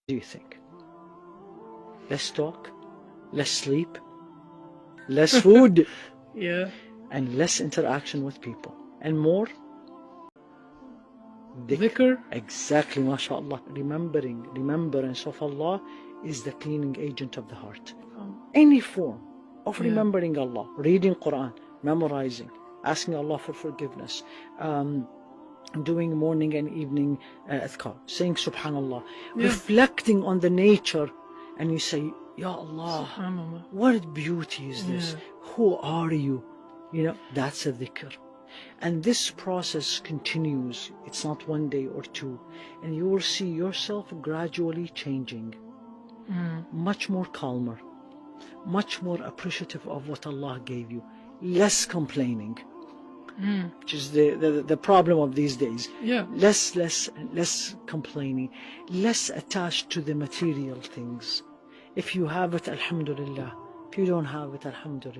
do you think? Less talk, less sleep, less food, Yeah. and less interaction with people, and more Dhikr. Exactly, mashallah. Remembrance of Allah is the cleaning agent of the heart. Any form of remembering Allah, reading Quran, memorizing, asking Allah for forgiveness, doing morning and evening adhkar, saying subhanallah, reflecting on the nature, and you say, Ya Allah, what beauty is this? Who are you? You know, that's a dhikr. And this process continues. It's not one day or two. And you will see yourself gradually changing, much more calmer, much more appreciative of what Allah gave you, less complaining, which is the problem of these days. Less complaining, less attached to the material things. If you have it, alhamdulillah. If you don't have it, alhamdulillah.